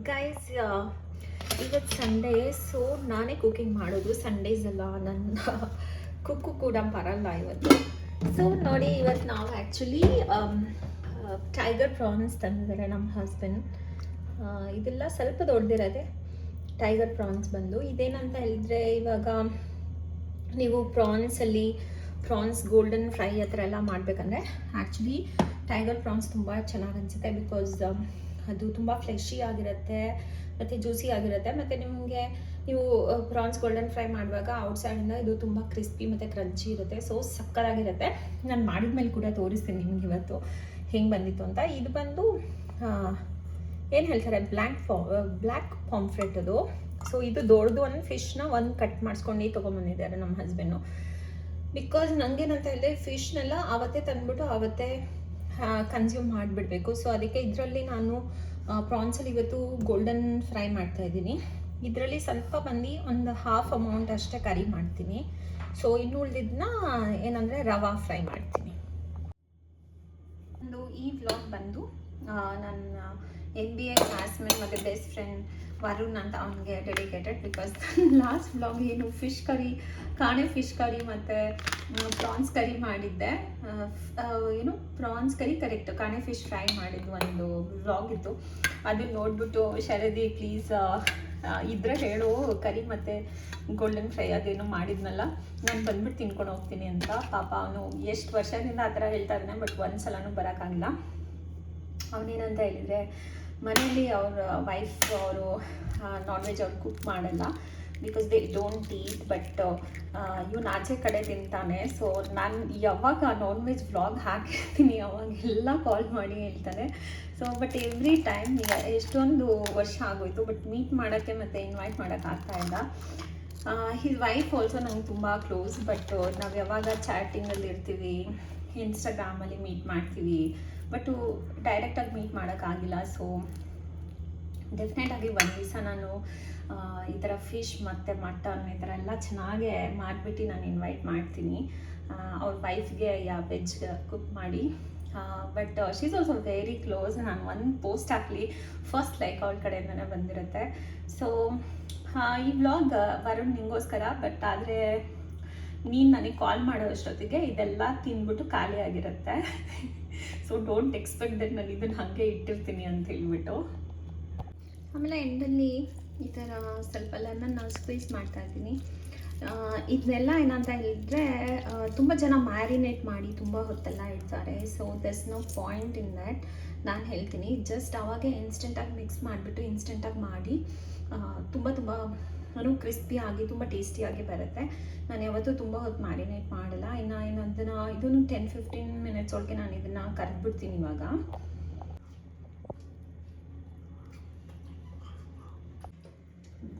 Guys, ಇವತ್ತು Sunday. So ನಾನೇ cooking ಮಾಡೋದು. ಸಂಡೇಸ್ ಎಲ್ಲ ನನ್ನ ಕುಕ್ಕು ಕೂಡ ಬರಲ್ಲ ಇವತ್ತು. ಸೊ ನೋಡಿ, ಇವತ್ತು ನಾವು ಆ್ಯಕ್ಚುಲಿ ಟೈಗರ್ ಪ್ರಾನ್ಸ್ ತಂದಿದ್ದಾರೆ ನಮ್ಮ ಹಸ್ಬೆಂಡ್. ಇದೆಲ್ಲ ಸ್ವಲ್ಪ ದೊಡ್ಡದಿರೋದೆ ಟೈಗರ್ ಪ್ರಾನ್ಸ್ ಬಂದು. ಇದೇನಂತ ಹೇಳಿದ್ರೆ, ಇವಾಗ ನೀವು ಪ್ರಾನ್ಸ್ ಗೋಲ್ಡನ್ ಫ್ರೈ ಆ ಥರ ಎಲ್ಲ ಮಾಡಬೇಕಂದ್ರೆ ಆ್ಯಕ್ಚುಲಿ ಟೈಗರ್ ಪ್ರಾನ್ಸ್ ತುಂಬ ಚೆನ್ನಾಗಿ ಅನಿಸುತ್ತೆ. ಬಿಕಾಸ್ ಅದು ತುಂಬ ಫ್ಲೆಶಿ ಆಗಿರುತ್ತೆ ಮತ್ತು ಜ್ಯೂಸಿ ಆಗಿರುತ್ತೆ. ಮತ್ತು ನೀವು ಪ್ರಾನ್ಸ್ ಗೋಲ್ಡನ್ ಫ್ರೈ ಮಾಡುವಾಗ ಔಟ್ಸೈಡಿಂದ ಇದು ತುಂಬ ಕ್ರಿಸ್ಪಿ ಮತ್ತು ಕ್ರಂಚಿ ಇರುತ್ತೆ. ಸೊ ಸಕ್ಕತ್ತಾಗಿರುತ್ತೆ. ನಾನು ಮಾಡಿದ ಮೇಲೆ ಕೂಡ ತೋರಿಸ್ತೀನಿ ನಿಮ್ಗೆ ಇವತ್ತು ಹೆಂಗೆ ಬಂದಿತ್ತು ಅಂತ. ಇದು ಬಂದು ಏನು ಹೇಳ್ತಾರೆ, ಬ್ಲ್ಯಾಕ್ ಪಾಂಫ್ರೆಟ್ ಅದು. ಸೊ ಇದು ದೊಡ್ಡದು ಒಂದು ಫಿಶ್ನ ಒಂದು ಕಟ್ ಮಾಡಿಸ್ಕೊಂಡು ತೊಗೊಂಬಂದಿದ್ದಾರೆ ನಮ್ಮ ಹಸ್ಬೆಂಡು. ಬಿಕಾಸ್ ನನಗೇನಂತ ಹೇಳಿದ್ರೆ, ಫಿಶ್ನೆಲ್ಲ ಆವತ್ತೇ ತಂದುಬಿಟ್ಟು ಆವತ್ತೇ ಕನ್ಸ್ಯೂಮ್ ಮಾಡಿಬಿಡ್ಬೇಕು. ಸೊ ಅದಕ್ಕೆ ಇದರಲ್ಲಿ ನಾನು ಪ್ರಾನ್ಸಲ್ಲಿ ಇವತ್ತು ಗೋಲ್ಡನ್ ಫ್ರೈ ಮಾಡ್ತಾಯಿದ್ದೀನಿ. ಇದರಲ್ಲಿ ಸ್ವಲ್ಪ ಬಂದು ಒಂದು ಹಾಫ್ ಅಮೌಂಟ್ ಅಷ್ಟೇ ಕರಿ ಮಾಡ್ತೀನಿ. ಸೊ ಇನ್ನು ಉಳಿದಿದ್ದನ್ನ ಏನಂದರೆ ರವಾ ಫ್ರೈ ಮಾಡ್ತೀನಿ. ಈ ವ್ಲಾಗ್ ಬಂದು ನನ್ನ MBA ಕ್ಲಾಸ್ಮೇಟ್ ಮತ್ತು ಬೆಸ್ಟ್ ಫ್ರೆಂಡ್ ವರುಣ್ ಅಂತ ಅವನಿಗೆ ಡೆಡಿಕೇಟೆಡ್. ಬಿಕಾಸ್ ಲಾಸ್ಟ್ ವ್ಲಾಗ್ ಏನು ಕಾಣೆ ಫಿಶ್ ಕರಿ ಮತ್ತು ಪ್ರಾನ್ಸ್ ಕರಿ ಮಾಡಿದ್ದೆ. ಪ್ರಾನ್ಸ್ ಕರಿ ಕರೆಕ್ಟ್, ಕಾಣೆ ಫಿಶ್ ಫ್ರೈ ಮಾಡಿದ್ದು ಒಂದು ವ್ಲಾಗ್ ಇತ್ತು. ಅದನ್ನ ನೋಡಿಬಿಟ್ಟು ಶರದಿ ಪ್ಲೀಸ್ ಇದ್ರೆ ಹೇಳು, ಕರಿ ಮತ್ತು ಗೋಲ್ಡನ್ ಫ್ರೈ ಅದೇನೋ ಮಾಡಿದ್ನಲ್ಲ, ನಾನು ಬಂದ್ಬಿಟ್ಟು ತಿನ್ಕೊಂಡು ಹೋಗ್ತೀನಿ ಅಂತ. ಪಾಪ ಅವನು ಎಷ್ಟು ವರ್ಷದಿಂದ ಆ ಥರ ಹೇಳ್ತಾ ಇದ್ದಾನೆ, ಬಟ್ ಒಂದು ಸಲನೂ ಬರೋಕ್ಕಾಗಿಲ್ಲ. ಅವನೇನಂತ ಹೇಳಿದರೆ, ಮನೇಲಿ ಅವ್ರ ವೈಫ್ ಅವರು ನಾನ್ ವೆಜ್ ಅವ್ರು ಕುಕ್ ಮಾಡಲ್ಲ. Because they don't heat. But ಇವನು ಆಚೆ ಕಡೆ ತಿಂತಾನೆ. ಸೊ ನಾನು ಯಾವಾಗ ನಾನ್ ವೆಜ್ ವ್ಲಾಗ್ ಹಾಕಿರ್ತೀನಿ ಅವಾಗೆಲ್ಲ ಕಾಲ್ ಮಾಡಿ ಹೇಳ್ತಾನೆ. ಸೊ ಬಟ್ ಎವ್ರಿ ಟೈಮ್ ಈಗ ಎಷ್ಟೊಂದು ವರ್ಷ ಆಗೋಯ್ತು, ಬಟ್ ಮೀಟ್ ಮಾಡೋಕ್ಕೆ ಮತ್ತು ಇನ್ವೈಟ್ ಮಾಡೋಕ್ಕಾಗ್ತಾಯಿಲ್ಲ. ಹಿಸ್ ವೈಫ್ ಆಲ್ಸೋ ನಂಗೆ ತುಂಬ ಕ್ಲೋಸ್. ಬಟ್ ನಾವು ಯಾವಾಗ ಚಾಟಿಂಗಲ್ಲಿ ಇರ್ತೀವಿ, ಇನ್ಸ್ಟಾಗ್ರಾಮಲ್ಲಿ ಮೀಟ್ ಮಾಡ್ತೀವಿ, ಬಟ್ಟು ಡೈರೆಕ್ಟಾಗಿ ಮೀಟ್ ಮಾಡೋಕ್ಕಾಗಿಲ್ಲ. ಸೊ ಡೆಫಿನೆಟಾಗಿ ಒಂದು ದಿವಸ ನಾನು ಈ ಥರ ಫಿಶ್ ಮತ್ತು ಮಟನ್ ಈ ಥರ ಎಲ್ಲ ಚೆನ್ನಾಗೇ ಮಾಡಿಬಿಟ್ಟು ನಾನು ಇನ್ವೈಟ್ ಮಾಡ್ತೀನಿ. ಅವ್ರ ವೈಫ್ಗೆ ವೆಜ್ ಕುಕ್ ಮಾಡಿ. But she is also very close. ನಾನು ಒಂದು ಪೋಸ್ಟ್ ಹಾಕಲಿ ಫಸ್ಟ್ ಲೈಕ್ ಅವಳ ಕಡೆಯಿಂದನೇ ಬಂದಿರುತ್ತೆ. ಸೊ ಈ ವ್ಲಾಗ್ ವರುಣ್ ನಿಂಗೋಸ್ಕರ. ಬಟ್ ಆದರೆ ನೀನು ನನಗೆ ಕಾಲ್ ಮಾಡೋ ಅಷ್ಟೊತ್ತಿಗೆ ಇದೆಲ್ಲ ತಿಂದ್ಬಿಟ್ಟು ಖಾಲಿ ಆಗಿರುತ್ತೆ. ಸೊ ಡೋಂಟ್ ಎಕ್ಸ್ಪೆಕ್ಟ್ ದಟ್ ನಾನು ಇದನ್ನು ಹಾಗೆ ಇಟ್ಟಿರ್ತೀನಿ ಅಂತ ಹೇಳ್ಬಿಟ್ಟು. ಆಮೇಲೆ ಎಂಡಲ್ಲಿ ಈ ಥರ ಸ್ವಲ್ಪ ಲೆಮನ್ ಸ್ಕ್ವೀಸ್ ಮಾಡ್ತಾಯಿದ್ದೀನಿ. ಇದನ್ನೆಲ್ಲ ಏನಂತ ಹೇಳಿದರೆ, ತುಂಬ ಜನ ಮ್ಯಾರಿನೇಟ್ ಮಾಡಿ ತುಂಬ ಹೊತ್ತೆಲ್ಲ ಇಡ್ತಾರೆ. So there's no point in that. ನಾನು ಹೇಳ್ತೀನಿ, ಜಸ್ಟ್ ಅವಾಗೆ ಇನ್ಸ್ಟೆಂಟಾಗಿ ಮಿಕ್ಸ್ ಮಾಡಿಬಿಟ್ಟು ಇನ್ಸ್ಟೆಂಟಾಗಿ ಮಾಡಿ ತುಂಬ ಕ್ರಿಸ್ಪಿಯಾಗಿ ತುಂಬ ಟೇಸ್ಟಿಯಾಗಿ ಬರುತ್ತೆ. ನಾನು ಯಾವತ್ತೂ ತುಂಬ ಹೊತ್ತು ಮ್ಯಾರಿನೇಟ್ ಮಾಡಲ್ಲ. ಇದನ್ನು 10-15 ಮಿನಿಟ್ಸ್ ಒಳಗೆ ನಾನು ಇದನ್ನು ಕರೆದ್ಬಿಡ್ತೀನಿ. ಇವಾಗ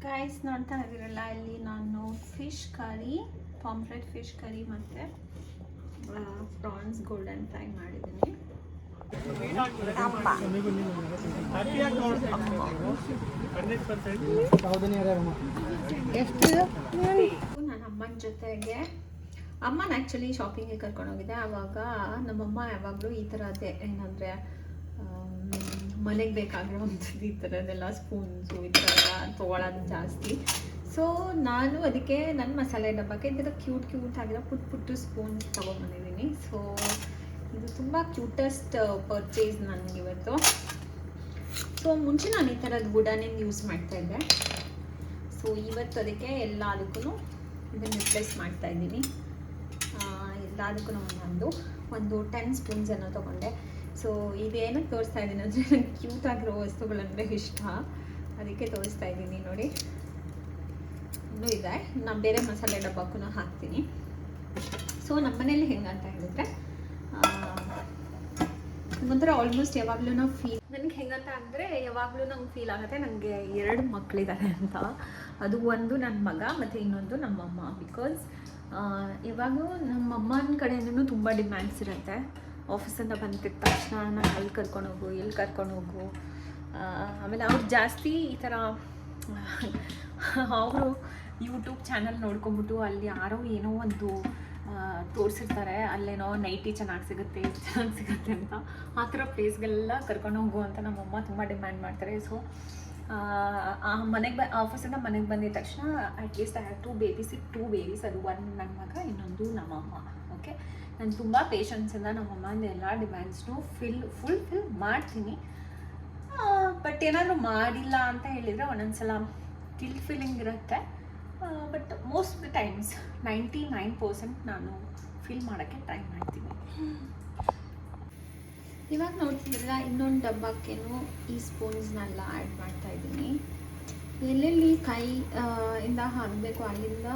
ಗೈಸ್ ನೋಡ್ತಾ ಇದ್ದೀರಲ್ಲ, ಇಲ್ಲಿ ನಾನು fish curry, pomfret fish curry ಮತ್ತು ಪ್ರಾನ್ಸ್ ಗೋಲ್ಡನ್ ಫ್ರೈ ಮಾಡಿದ್ದೀನಿ. ನಾನು ಅಮ್ಮನ ಜೊತೆಗೆ ಅಮ್ಮನ ಆ್ಯಕ್ಚುಲಿ ಶಾಪಿಂಗಿಗೆ ಕರ್ಕೊಂಡೋಗಿದ್ದೆ. ಆವಾಗ ನಮ್ಮಮ್ಮ ಯಾವಾಗಲೂ ಈ ಥರದ್ದೇ ಏನಂದರೆ ಮನೆಗೆ ಬೇಕಾಗಿರೋವಂಥದ್ದು ಈ ಥರದ್ದೆಲ್ಲ ಸ್ಪೂನ್ಸು ಈ ಥರ ಎಲ್ಲ ತೊಗೊಳೋದು ಜಾಸ್ತಿ. ಸೊ ನಾನು ಅದಕ್ಕೆ ನನ್ನ ಮಸಾಲೆ ಡಬ್ಬಕ್ಕೆ ಈ ಥರ ಕ್ಯೂಟ್ ಆಗಿರೋ ಪುಟ್ಟು ಸ್ಪೂನ್ಸ್ ತೊಗೊಂಬಂದಿದ್ದೀನಿ. ಸೊ ಇದು ತುಂಬ ಕ್ಯೂಟೆಸ್ಟ್ ಪರ್ಚೇಸ್ ನನಗಿವತ್ತು. ಸೊ ಮುಂಚೆ ನಾನು ಈ ಥರದ್ದು ವುಡನಿಂದ ಯೂಸ್ ಮಾಡ್ತಾಯಿದ್ದೆ. ಸೊ ಇವತ್ತು ಅದಕ್ಕೆ ಎಲ್ಲದಕ್ಕೂ ಇದನ್ನು ರಿಪ್ಲೇಸ್ ಮಾಡ್ತಾಯಿದ್ದೀನಿ. ಎಲ್ಲದಕ್ಕೂ ಒಂದು 10 ಸ್ಪೂನ್ಸನ್ನು ತೊಗೊಂಡೆ. ಸೊ ಇದೇನಕ್ಕೆ ತೋರಿಸ್ತಾ ಇದ್ದೀನಿ ಅಂದರೆ, ನನಗೆ ಕ್ಯೂಟ್ ಆಗಿರೋ ವಸ್ತುಗಳಂದರೆ ಇಷ್ಟ, ಅದಕ್ಕೆ ತೋರಿಸ್ತಾ ಇದ್ದೀನಿ. ನೋಡಿ, ಇನ್ನೂ ಇದೆ. ನಾನು ಬೇರೆ ಮಸಾಲೆ ಡಬ್ಬಕ್ಕೂ ಹಾಕ್ತೀನಿ. ಸೊ ನಮ್ಮ ಮನೇಲಿ ಹೆಂಗಂತ ಹೇಳಿದ್ರೆ, ಒಂಥರ ಆಲ್ಮೋಸ್ಟ್ ಯಾವಾಗಲೂ ನನಗೆ ಹೆಂಗಂತ ಅಂದರೆ ಯಾವಾಗಲೂ ನಂಗೆ ಫೀಲ್ ಆಗುತ್ತೆ ನನಗೆ 2 ಮಕ್ಕಳಿದ್ದಾರೆ ಅಂತ. ಅದು ಒಂದು ನನ್ನ ಮಗ ಮತ್ತು ಇನ್ನೊಂದು ನಮ್ಮಮ್ಮ. ಬಿಕಾಸ್ ಯಾವಾಗೂ ನಮ್ಮಮ್ಮನ ಕಡೆಯಿಂದನೂ ತುಂಬ ಡಿಮ್ಯಾಂಡ್ಸ್ ಇರುತ್ತೆ. ಆಫೀಸಿಂದ ಬಂದಿದ್ದ ತಕ್ಷಣ ನಾನು ಅಲ್ಲಿ ಕರ್ಕೊಂಡೋಗು, ಇಲ್ಲಿ ಕರ್ಕೊಂಡೋಗು. ಆಮೇಲೆ ಅವ್ರು ಜಾಸ್ತಿ ಈ ಥರ ಅವರು ಯೂಟ್ಯೂಬ್ ಚಾನಲ್ ನೋಡ್ಕೊಂಬಿಟ್ಟು ಅಲ್ಲಿ ಯಾರೋ ಏನೋ ಒಂದು ತೋರಿಸಿರ್ತಾರೆ, ಅಲ್ಲೇನೋ ನೈಟಿ ಚೆನ್ನಾಗಿ ಸಿಗುತ್ತೆ ಅಂತ. ಆ ಥರ ಪ್ಲೇಸ್ಗೆಲ್ಲ ಕರ್ಕೊಂಡು ಹೋಗು ಅಂತ ನಮ್ಮಮ್ಮ ತುಂಬ ಡಿಮ್ಯಾಂಡ್ ಮಾಡ್ತಾರೆ. ಸೊ ಮನೆಗೆ ಆಫೀಸಿಂದ ಮನೆಗೆ ಬಂದಿದ ತಕ್ಷಣ at least I have to babysit 2 babies. ಅದು ಒಂದು ನನ್ನ ಮಗ, ಇನ್ನೊಂದು ನಮ್ಮಮ್ಮ. ಓಕೆ, ನಾನು ತುಂಬ ಪೇಷನ್ಸಿಂದ ನಮ್ಮಮ್ಮನ ಎಲ್ಲ ಡಿಮ್ಯಾಂಡ್ಸ್ನು ಫುಲ್ಫಿಲ್ ಮಾಡ್ತೀನಿ. ಬಟ್ ಏನಾದರೂ ಮಾಡಿಲ್ಲ ಅಂತ ಹೇಳಿದರೆ ಒಂದೊಂದ್ಸಲ ಗಿಲ್ಟ್ ಫೀಲಿಂಗ್ ಇರುತ್ತೆ. But most of the times 99% ನಾನು ಫೀಲ್ ಮಾಡೋಕ್ಕೆ ಟ್ರೈ ಮಾಡ್ತೀನಿ. ಇವಾಗ ನೋಡ್ತಿದ್ರಲ್ಲ, ಇನ್ನೊಂದು ಡಬ್ಬಕ್ಕೇನು ಈ ಸ್ಪೂನ್ಸ್ನೆಲ್ಲ ಆ್ಯಡ್ ಮಾಡ್ತಾಯಿದ್ದೀನಿ. ಎಲ್ಲೆಲ್ಲಿ ಕೈ ಇಂದ ಹಾಕಬೇಕು ಅಲ್ಲಿಂದ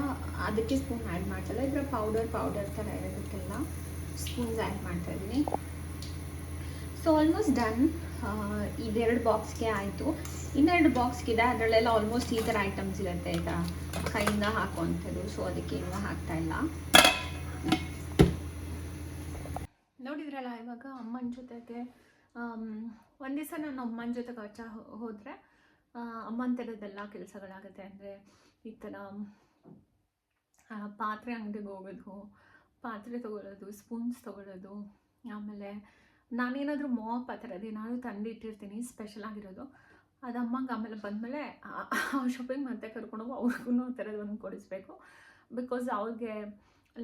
ಅದಕ್ಕೆ ಸ್ಪೂನ್ ಆ್ಯಡ್ ಮಾಡ್ತಾರೆ. ಇದರ ಪೌಡರ್ ಥರ ಇರೋದಕ್ಕೆಲ್ಲ ಸ್ಪೂನ್ಸ್ ಆ್ಯಡ್ ಮಾಡ್ತಾಯಿದ್ದೀನಿ. So almost done. ಇದೆರಡು ಬಾಕ್ಸ್ಗೆ ಆಯಿತು. ಇನ್ನೆರಡು ಬಾಕ್ಸ್ಗಿದೆ, ಅದರಲ್ಲೆಲ್ಲ ಆಲ್ಮೋಸ್ಟ್ ಈ ಥರ ಐಟಮ್ಸ್ ಇರುತ್ತೆ, ಈಗ ಕೈಯಿಂದ ಹಾಕುವಂಥದ್ದು. ಸೊ ಅದಕ್ಕೆ ಇನ್ನೂ ಹಾಕ್ತಾಯಿಲ್ಲ. ನೋಡಿದ್ರಲ್ಲ, ಇವಾಗ ಅಮ್ಮನ ಜೊತೆಗೆ ಒಂದು ದಿವಸ ನಾನು ಅಮ್ಮನ ಜೊತೆಗೆ ಆಚೆ ಹೋದರೆ ಅಮ್ಮನ ಥರದ್ದೆಲ್ಲ ಕೆಲಸಗಳಾಗುತ್ತೆ. ಅಂದರೆ ಈ ಥರ ಪಾತ್ರೆ ಅಂಗಡಿಗೆ ಹೋಗೋದು, ಪಾತ್ರೆ ತೊಗೊಳ್ಳೋದು, ಸ್ಪೂನ್ಸ್ ತೊಗೊಳ್ಳೋದು, ಆಮೇಲೆ ನಾನೇನಾದರೂ ಮಾಪ್ ಆ ಥರದ್ದು ಏನಾದರೂ ತಂದು ಇಟ್ಟಿರ್ತೀನಿ ಸ್ಪೆಷಲ್ ಆಗಿರೋದು, ಅದು ಅಮ್ಮಂಗೆ ಆಮೇಲೆ ಬಂದಮೇಲೆ ಶಾಪಿಂಗ್ ಮತ್ತೆ ಕರ್ಕೊಂಡೋಗಿ ಅವ್ರಿಗೂ ಆ ಥರದ್ದು ಒಂದು ಕೊಡಿಸ್ಬೇಕು. ಬಿಕಾಸ್ ಅವ್ರಿಗೆ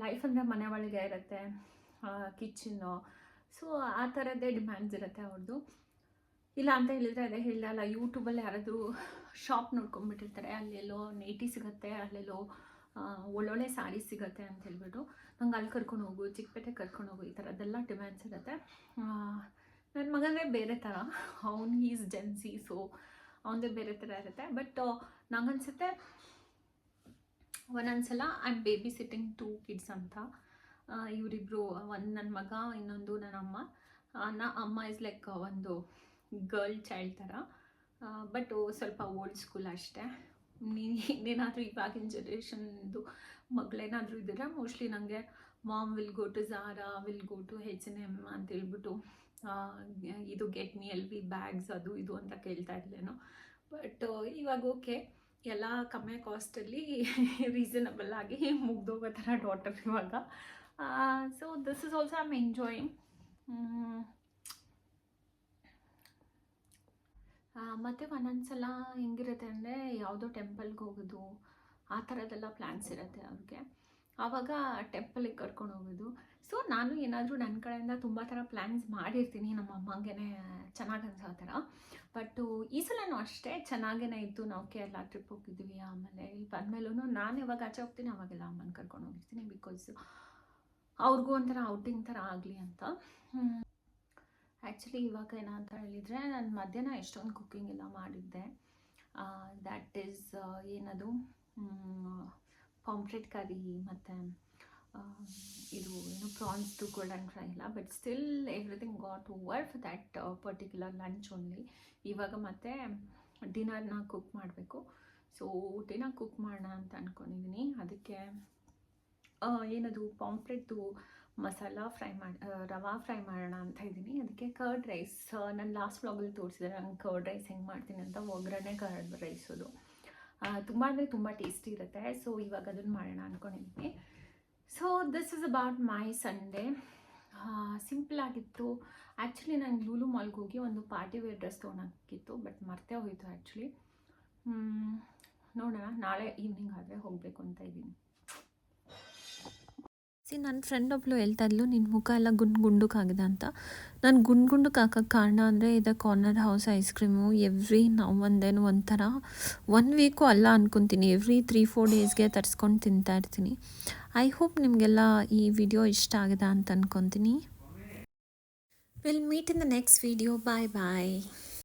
ಲೈಫ್ ಅಂದರೆ ಮನೆ ಒಳಗೆ ಇರುತ್ತೆ, ಕಿಚನ್ನು. ಸೊ ಆ ಥರದ್ದೇ ಡಿಮ್ಯಾಂಡ್ಸ್ ಇರುತ್ತೆ ಅವ್ರದ್ದು. ಇಲ್ಲ ಅಂತ ಹೇಳಿದರೆ ಅದೇ ಹೇಳಿದಲ್ಲ, ಯೂಟ್ಯೂಬಲ್ಲಿ ಯಾರಾದರೂ ಶಾಪ್ ನೋಡ್ಕೊಂಡ್ಬಿಟ್ಟಿರ್ತಾರೆ, ಅಲ್ಲೆಲ್ಲೋ ನೈಟಿ ಸಿಗುತ್ತೆ, ಅಲ್ಲೆಲ್ಲೋ ಒಳ್ಳೊಳ್ಳೆ ಸ್ಯಾರಿ ಸಿಗುತ್ತೆ ಅಂತ ಹೇಳ್ಬಿಟ್ಟು ನಂಗೆ ಅಲ್ಲಿ ಕರ್ಕೊಂಡು ಹೋಗು, ಚಿಕ್ಕಪೇಟೆ ಕರ್ಕೊಂಡು ಹೋಗು, ಈ ಥರದ್ದೆಲ್ಲ ಡಿಮ್ಯಾಂಡ್ಸ್ ಇರುತ್ತೆ. ನನ್ನ ಮಗನೇ ಬೇರೆ ಥರ, ಅವ್ನು ಈಸ್ ಜೆನ್ಸಿ, ಸೊ ಅವನದೇ ಬೇರೆ ಥರ ಇರುತ್ತೆ. ಬಟ್ ನಂಗನ್ಸುತ್ತೆ ಒಂದೊಂದ್ಸಲ I am babysitting 2 kids ಅಂತ. ಇವರಿಬ್ಬರು, ಒಂದು ನನ್ನ ಮಗ, ಇನ್ನೊಂದು ನನ್ನ ಅಮ್ಮ. ಅಮ್ಮ ಇಸ್ ಲೈಕ್ ಒಂದು ಗರ್ಲ್ ಚೈಲ್ಡ್ ಥರ, ಬಟ್ ಸ್ವಲ್ಪ ಓಲ್ಡ್ ಸ್ಕೂಲ್ ಅಷ್ಟೇ. ಇನ್ನೇನಾದರೂ ಇವಾಗಿನ ಜನ್ರೇಷನ್ದು ಮಗಳೇನಾದರೂ ಇದ್ದರೆ ಮೋಸ್ಟ್ಲಿ ನನಗೆ mom will go to Zara, will go to H&M ಅಂತ ಹೇಳ್ಬಿಟ್ಟು ಇದು ಗೆಟ್ ಮಿ LV ಬ್ಯಾಗ್ಸ್ ಅದು ಇದು ಅಂತ ಕೇಳ್ತಾ ಇರಲೇನೋ. ಬಟ್ ಇವಾಗ ಓಕೆ, ಎಲ್ಲ ಕಮ್ಮಿ ಕಾಸ್ಟಲ್ಲಿ ರೀಸನಬಲ್ ಆಗಿ ಮುಗ್ದೋಗೋ ಥರ ಡಾಟರ್ ಇವಾಗ. So this is also I am enjoying. ಮತ್ತು ಒಂದೊಂದ್ಸಲ ಹೆಂಗಿರುತ್ತೆ ಅಂದರೆ ಯಾವುದೋ ಟೆಂಪಲ್ಗೆ ಹೋಗೋದು, ಆ ಥರದ್ದೆಲ್ಲ ಪ್ಲ್ಯಾನ್ಸ್ ಇರುತ್ತೆ ಅವ್ರಿಗೆ. ಆವಾಗ ಟೆಂಪಲಿಗೆ ಕರ್ಕೊಂಡು ಹೋಗೋದು. ಸೊ ನಾನು ಏನಾದರೂ ನನ್ನ ಕಡೆಯಿಂದ ತುಂಬ ಥರ ಪ್ಲ್ಯಾನ್ಸ್ ಮಾಡಿರ್ತೀನಿ, ನಮ್ಮ ಅಮ್ಮಂಗೆ ಚೆನ್ನಾಗಿ ಅನ್ಸೋ ಥರ. ಬಟ್ಟು ಈ ಸಲನೂ ಅಷ್ಟೇ ಚೆನ್ನಾಗೇ ಇತ್ತು. ನಾವು ಕೇರಳ ಟ್ರಿಪ್ ಹೋಗಿದ್ವಿ, ಆಮೇಲೆ ಇಲ್ಲಿ ಬಂದಮೇಲೂ ನಾನು ಯಾವಾಗ ಆಚೆ ಹೋಗ್ತೀನಿ ಅವಾಗೆಲ್ಲ ಅಮ್ಮನ ಕರ್ಕೊಂಡು ಹೋಗಿರ್ತೀನಿ. ಬಿಕಾಸ್ ಅವ್ರಿಗೂ ಒಂಥರ ಔಟಿಂಗ್ ಥರ ಆಗಲಿ ಅಂತ. ಆ್ಯಕ್ಚುಲಿ ಇವಾಗ ಏನಂತ ಹೇಳಿದರೆ, ನಾನು ಮಧ್ಯಾಹ್ನ ಎಷ್ಟೊಂದು ಕುಕ್ಕಿಂಗ್ ಎಲ್ಲ ಮಾಡಿದ್ದೆ. ದ್ಯಾಟ್ ಈಸ್ ಏನದು ಪಾಂಪ್ಲೆಟ್ ಕರಿ ಮತ್ತು ಇದು ಏನು ಪ್ರಾನ್ಸ್ದು ಗೋಲ್ಡನ್ ಫ್ರೈ ಇಲ್ಲ. But still everything got over for that particular lunch only. ಇವಾಗ ಮತ್ತೆ ಡಿನ್ನರ್ನ ಕುಕ್ ಮಾಡಬೇಕು. ಸೊ ಡಿನ್ನರ್ ಕುಕ್ ಮಾಡೋಣ ಅಂತ ಅಂದ್ಕೊಂಡಿದ್ದೀನಿ. ಅದಕ್ಕೆ ಏನದು ಪಾಂಪ್ಲೆಟ್ದು ಮಸಾಲ ಫ್ರೈ ರವಾ ಫ್ರೈ ಮಾಡೋಣ ಅಂತ ಇದ್ದೀನಿ. ಅದಕ್ಕೆ ಕರ್ಡ್ ರೈಸ್, ನಾನು ಲಾಸ್ಟ್ ವ್ಲಾಗಲ್ಲಿ ತೋರಿಸಿದೆ ನಂಗೆ ಕರ್ಡ್ ರೈಸ್ ಹೆಂಗೆ ಮಾಡ್ತೀನಿ ಅಂತ. ಒಗ್ಗರಣೆ ಕರ್ಡ್ ರೈಸೋದು ತುಂಬ ಅಂದರೆ ತುಂಬ ಟೇಸ್ಟಿ ಇರುತ್ತೆ. ಸೊ ಇವಾಗ ಅದನ್ನು ಮಾಡೋಣ ಅಂದ್ಕೊಂಡಿದ್ದೀನಿ. So this is about my Sunday. Simple ಆಗಿತ್ತು. ಆ್ಯಕ್ಚುಲಿ ನಂಗೆ ಲೂಲು ಮಾಲ್ಗೆ ಹೋಗಿ ಒಂದು ಪಾರ್ಟಿ ವೇರ್ ಡ್ರೆಸ್ ತೊಗೊಳಕ್ಕಿತ್ತು, ಬಟ್ ಮರ್ತೇ ಹೋಯಿತು ಆ್ಯಕ್ಚುಲಿ. ನೋಡೋಣ, ನಾಳೆ ಈವ್ನಿಂಗ್ ಆದರೆ ಹೋಗಬೇಕು ಅಂತ ಇದ್ದೀನಿ. ನನ್ನ ಫ್ರೆಂಡ್ ಒಬ್ಬಳು ಹೇಳ್ತಾ ಇದ್ಲು, ನಿನ್ನ ಮುಖ ಎಲ್ಲ ಗುಂಡುಗಾಗಿದೆ ಅಂತ. ನಾನು ಗುಂಡುಕ್ಕೆ ಹಾಕೋಕ್ಕೆ ಕಾರಣ ಅಂದರೆ ಇದೆ corner house ice cream. Every ನಾವು ಒಂದೇನು ಒಂಥರ 1 ವೀಕು ಅಲ್ಲ ಅನ್ಕೊತೀನಿ, ಎವ್ರಿ 3-4 ಡೇಸ್ಗೆ ತರಿಸ್ಕೊಂಡು ತಿಂತಾಯಿರ್ತೀನಿ. ಐ ಹೋಪ್ ನಿಮಗೆಲ್ಲ ಈ ವಿಡಿಯೋ ಇಷ್ಟ ಆಗಿದೆ ಅಂತ ಅಂದ್ಕೊತೀನಿ. Will meet in the next video. Bye bye.